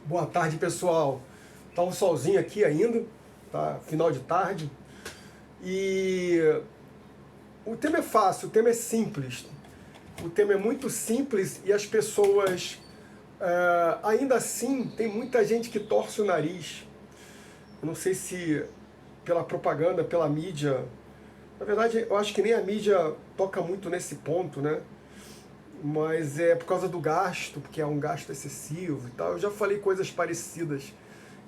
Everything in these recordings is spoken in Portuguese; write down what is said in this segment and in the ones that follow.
Boa tarde, pessoal. Tá um solzinho aqui ainda, tá? Final de tarde. E o tema é fácil, o tema é simples. O tema é muito simples e as pessoas, ainda assim, tem muita gente que torce o nariz. Eu não sei se pela propaganda, pela mídia. Na verdade, eu acho que nem a mídia toca muito nesse ponto, né? Mas é por causa do gasto, porque é um gasto excessivo e tal. Eu já falei coisas parecidas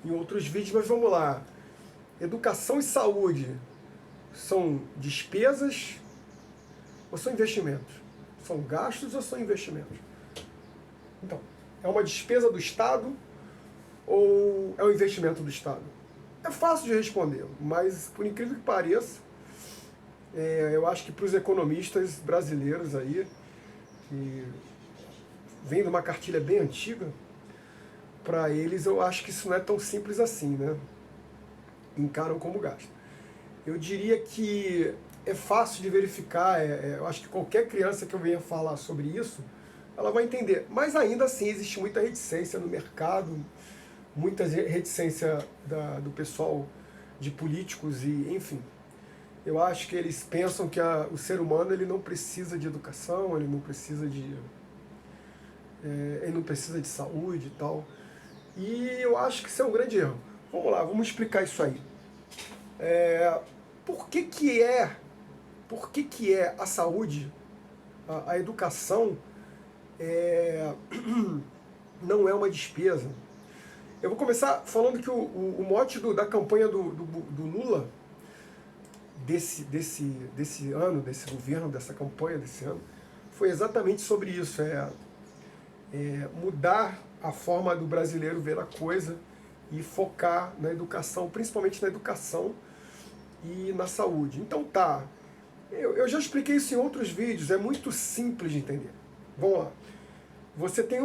em outros vídeos, mas vamos lá. Educação e saúde são despesas ou são investimentos? São gastos ou são investimentos? Então, é uma despesa do Estado ou é um investimento do Estado? É fácil de responder, mas por incrível que pareça, eu acho que para os economistas brasileiros aí, que vem de uma cartilha bem antiga, para eles eu acho que isso não é tão simples assim, né? Encaram como gasto. Eu diria que é fácil de verificar, eu acho que qualquer criança que eu venha falar sobre isso, ela vai entender. Mas ainda assim existe muita reticência no mercado, muita reticência do pessoal de políticos e, enfim. Eu acho que eles pensam que o ser humano ele não precisa de educação, ele não precisa de saúde e tal. E eu acho que isso é um grande erro. Vamos lá, vamos explicar isso aí. Por que é a saúde, a educação, não é uma despesa? Eu vou começar falando que o mote da campanha do Lula, desse ano, desse governo, dessa campanha desse ano, foi exatamente sobre isso, mudar a forma do brasileiro ver a coisa e focar na educação, principalmente na educação e na saúde. Então tá, eu já expliquei isso em outros vídeos, é muito simples de entender. Vamos lá. Você tem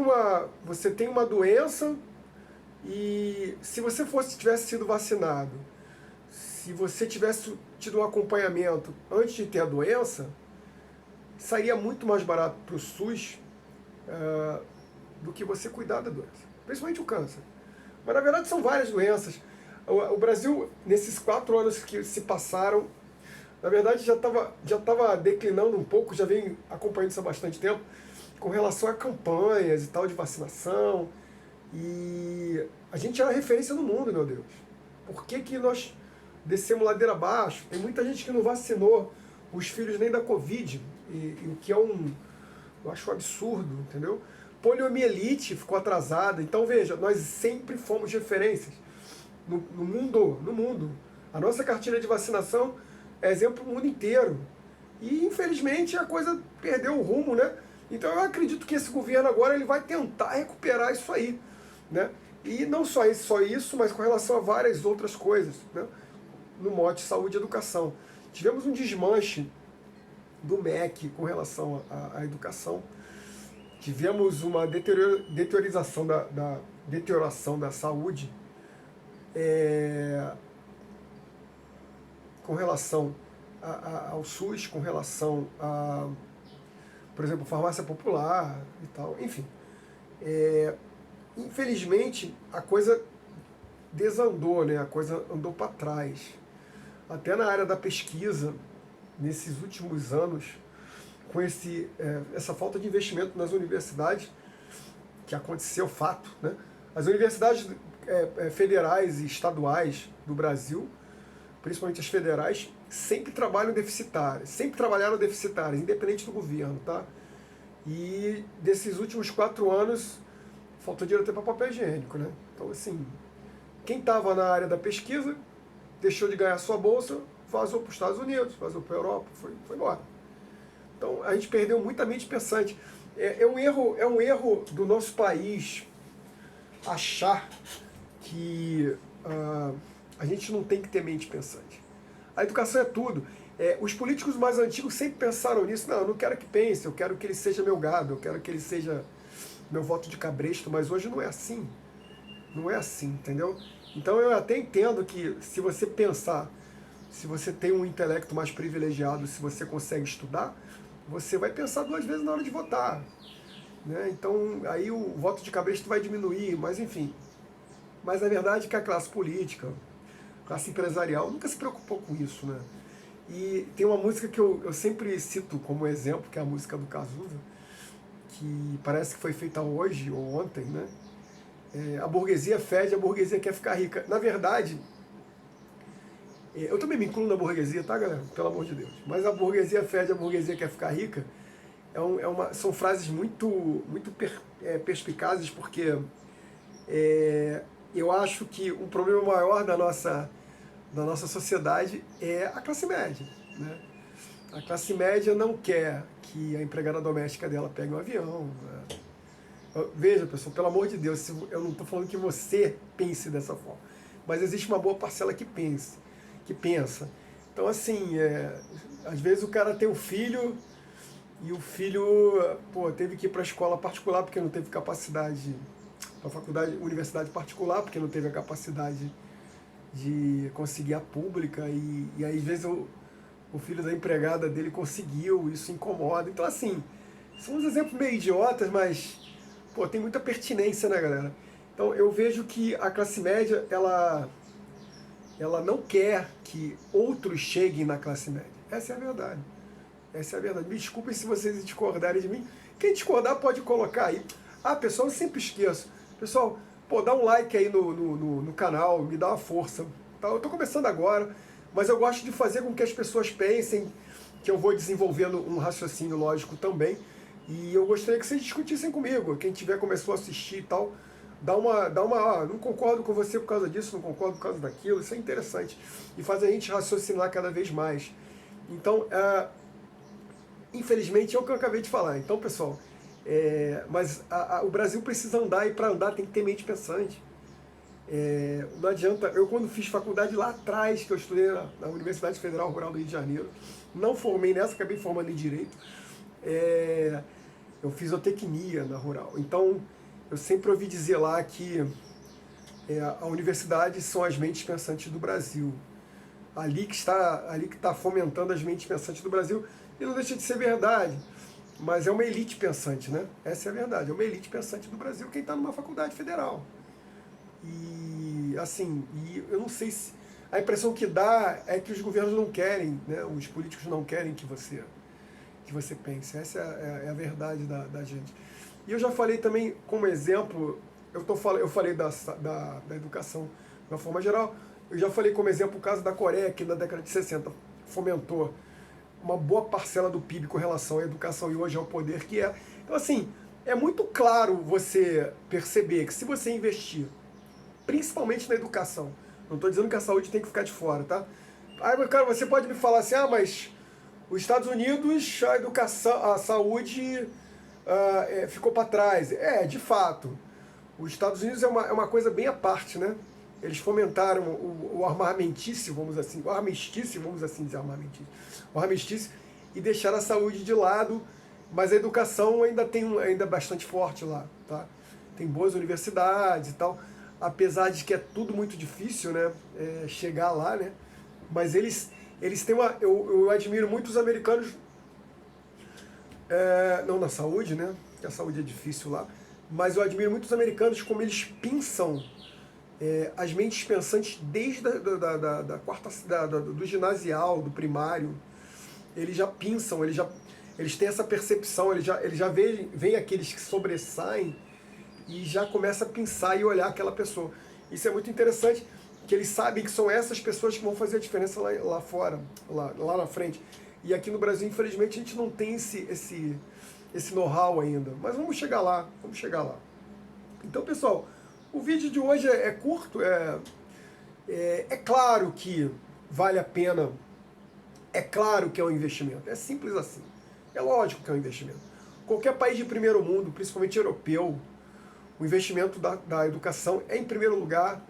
uma doença e se você tivesse sido vacinado, se você tivesse tido um acompanhamento antes de ter a doença, sairia muito mais barato para o SUS do que você cuidar da doença, principalmente o câncer. Mas na verdade são várias doenças. O Brasil, nesses 4 anos que se passaram, na verdade já estava declinando um pouco, já vem acompanhando isso há bastante tempo, com relação a campanhas e tal de vacinação. E a gente era referência no mundo, meu Deus. Por que nós descemos ladeira abaixo? Tem muita gente que não vacinou os filhos nem da Covid, e o que eu acho um absurdo, entendeu? Poliomielite ficou atrasada. Então veja, nós sempre fomos referências no mundo. A nossa cartilha de vacinação é exemplo no mundo inteiro. E infelizmente a coisa perdeu o rumo, né? Então eu acredito que esse governo agora ele vai tentar recuperar isso aí, né? E não só isso, mas com relação a várias outras coisas, né? No mote saúde e educação. Tivemos um desmanche do MEC com relação à educação. Tivemos uma deterioração da saúde com relação ao SUS, com relação a, por exemplo, farmácia popular e tal, enfim. Infelizmente, a coisa desandou, né? A coisa andou para trás. Até na área da pesquisa, nesses últimos anos, com essa falta de investimento nas universidades, que aconteceu fato, né? As universidades federais e estaduais do Brasil, principalmente as federais, sempre trabalharam deficitárias, independente do governo, tá? E desses últimos 4 anos, faltou dinheiro até para papel higiênico, né? Então, assim, quem estava na área da pesquisa, deixou de ganhar sua bolsa, vazou para os Estados Unidos, vazou para a Europa, foi embora. Então, a gente perdeu muita mente pensante. É um erro do nosso país achar que a gente não tem que ter mente pensante. A educação é tudo. Os políticos mais antigos sempre pensaram nisso. Não, eu não quero que pense, eu quero que ele seja meu gado, eu quero que ele seja meu voto de cabresto, mas hoje não é assim. Não é assim, entendeu? Então eu até entendo que se você pensar, se você tem um intelecto mais privilegiado, se você consegue estudar, você vai pensar 2 vezes na hora de votar, né? Então aí o voto de cabresto vai diminuir, mas enfim, Mas a verdade é que a classe política, a classe empresarial, nunca se preocupou com isso, né? E tem uma música que eu sempre cito como exemplo, que é a música do Cazuza, que parece que foi feita hoje ou ontem, né? A burguesia fede, a burguesia quer ficar rica. Na verdade, eu também me incluo na burguesia, tá, galera? Pelo amor de Deus. Mas a burguesia fede, a burguesia quer ficar rica, são frases muito perspicazes, porque eu acho que um problema maior da nossa sociedade é a classe média, né? A classe média não quer que a empregada doméstica dela pegue um avião. Né? Veja, pessoal, pelo amor de Deus, eu não estou falando que você pense dessa forma, mas existe uma boa parcela que pensa. Então, assim, às vezes o cara tem um filho e o filho, teve que ir para a escola particular porque não teve capacidade, para a faculdade, universidade particular porque não teve a capacidade de conseguir a pública, e aí às vezes o filho da empregada dele conseguiu, isso incomoda. Então, assim, são uns exemplos meio idiotas, mas tem muita pertinência, né, galera? Então, eu vejo que a classe média, ela não quer que outros cheguem na classe média. Essa é a verdade. Essa é a verdade. Me desculpem se vocês discordarem de mim. Quem discordar pode colocar aí. Pessoal, eu sempre esqueço. Pessoal, dá um like aí no canal, me dá uma força. Tá? Eu estou começando agora, mas eu gosto de fazer com que as pessoas pensem, que eu vou desenvolvendo um raciocínio lógico também. E eu gostaria que vocês discutissem comigo. Quem começou a assistir e tal, não concordo com você por causa disso, não concordo por causa daquilo. Isso é interessante. E faz a gente raciocinar cada vez mais. Então, infelizmente, é o que eu acabei de falar. Então, pessoal, mas o Brasil precisa andar, e para andar tem que ter mente pensante. Não adianta. Eu, quando fiz faculdade lá atrás, que eu estudei na Universidade Federal Rural do Rio de Janeiro, não formei nessa, acabei formando em Direito, eu fiz zootecnia na Rural. Então, eu sempre ouvi dizer lá que a universidade são as mentes pensantes do Brasil. Ali que está fomentando as mentes pensantes do Brasil, e não deixa de ser verdade. Mas é uma elite pensante, né? Essa é a verdade. É uma elite pensante do Brasil quem está numa faculdade federal. E, assim, eu não sei se... A impressão que dá é que os governos não querem, né? Os políticos não querem que você pense. Essa é a verdade da gente. E eu já falei também, como exemplo, eu falei da educação de uma forma geral, eu já falei como exemplo o caso da Coreia, que na década de 60 fomentou uma boa parcela do PIB com relação à educação, e hoje é o poder que é. Então, assim, é muito claro você perceber que se você investir, principalmente na educação, não estou dizendo que a saúde tem que ficar de fora, tá? Aí, cara, você pode me falar assim, mas os Estados Unidos, a saúde ficou para trás. De fato, os Estados Unidos é uma coisa bem à parte, né? Eles fomentaram o armamentício, vamos assim dizer, o armistício, e deixaram a saúde de lado, mas a educação ainda é bastante forte lá, tá? Tem boas universidades e tal, apesar de que é tudo muito difícil, né? Chegar lá, né? Mas eles têm eu admiro muito os americanos, não na saúde, né? Porque a saúde é difícil lá, mas eu admiro muito os americanos como eles pensam as mentes pensantes desde do ginasial, do primário. Eles já pensam, eles têm essa percepção, eles já veem aqueles que sobressaem e já começa a pensar e olhar aquela pessoa. Isso é muito interessante, que eles sabem que são essas pessoas que vão fazer a diferença lá fora, lá na frente. E aqui no Brasil, infelizmente, a gente não tem esse know-how ainda. Mas vamos chegar lá. Então, pessoal, o vídeo de hoje é curto. É claro que vale a pena. É claro que é um investimento. É simples assim. É lógico que é um investimento. Qualquer país de primeiro mundo, principalmente europeu, o investimento da educação é em primeiro lugar.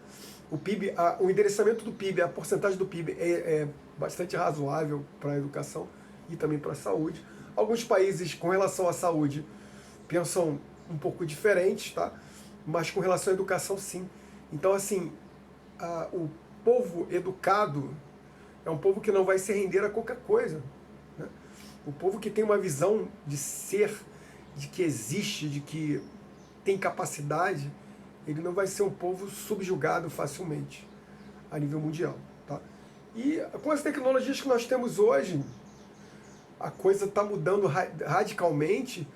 O PIB, o endereçamento do PIB, a porcentagem do PIB é bastante razoável para a educação e também para a saúde. Alguns países, com relação à saúde, pensam um pouco diferente, tá? Mas com relação à educação, sim. Então, assim, o povo educado é um povo que não vai se render a qualquer coisa, né? O povo que tem uma visão de ser, de que existe, de que tem capacidade, ele não vai ser um povo subjugado facilmente a nível mundial. Tá? E com as tecnologias que nós temos hoje, a coisa está mudando radicalmente.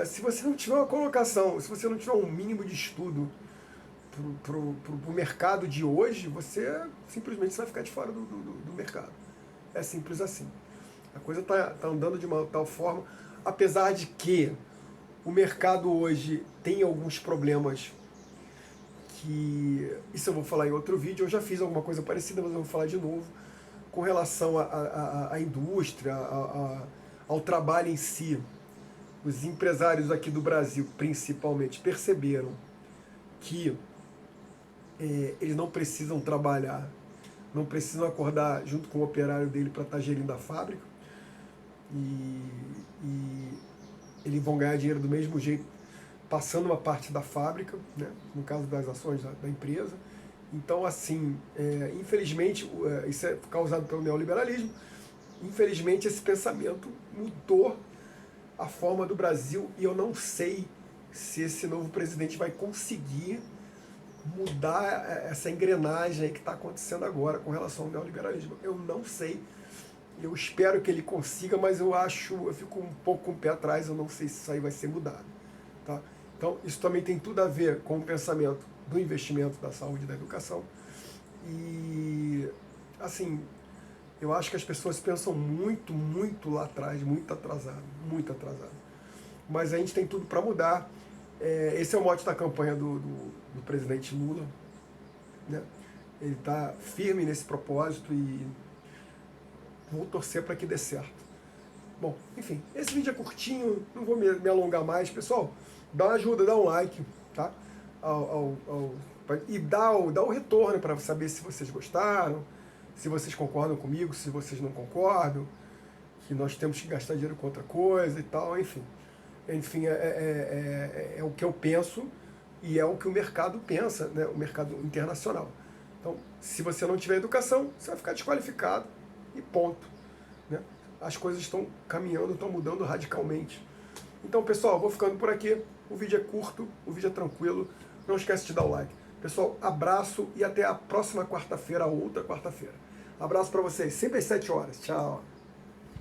Se você não tiver uma colocação, se você não tiver um mínimo de estudo para o mercado de hoje, você simplesmente vai ficar de fora do mercado. É simples assim. A coisa está andando de uma tal forma, apesar de que o mercado hoje tem alguns problemas que, isso eu vou falar em outro vídeo, eu já fiz alguma coisa parecida, mas eu vou falar de novo, com relação à indústria, ao trabalho em si. Os empresários aqui do Brasil, principalmente, perceberam que eles não precisam trabalhar, não precisam acordar junto com o operário dele para estar gerindo a fábrica, e eles vão ganhar dinheiro do mesmo jeito, passando uma parte da fábrica, né, no caso das ações da empresa. Então, assim, infelizmente, isso é causado pelo neoliberalismo, infelizmente esse pensamento mudou a forma do Brasil, e eu não sei se esse novo presidente vai conseguir mudar essa engrenagem que está acontecendo agora com relação ao neoliberalismo. Eu não sei, eu espero que ele consiga, mas eu fico um pouco com o pé atrás, eu não sei se isso aí vai ser mudado. Tá? Então, isso também tem tudo a ver com o pensamento do investimento da saúde e da educação. E, assim, eu acho que as pessoas pensam muito, muito lá atrás, muito atrasado, muito atrasado. Mas a gente tem tudo para mudar. Esse é o mote da campanha do presidente Lula, né? Ele está firme nesse propósito e vou torcer para que dê certo. Bom, enfim, esse vídeo é curtinho, não vou me alongar mais. Pessoal, dá uma ajuda, dá um like, tá? E dá o retorno para saber se vocês gostaram, se vocês concordam comigo, se vocês não concordam, que nós temos que gastar dinheiro com outra coisa e tal, enfim. Enfim, é o que eu penso e é o que o mercado pensa, né? O mercado internacional. Então, se você não tiver educação, você vai ficar desqualificado e ponto. Né? As coisas estão caminhando, estão mudando radicalmente. Então, pessoal, vou ficando por aqui. O vídeo é curto, o vídeo é tranquilo. Não esquece de dar o like. Pessoal, abraço e até a próxima quarta-feira, a outra quarta-feira. Abraço para vocês, sempre às 7 horas. Tchau.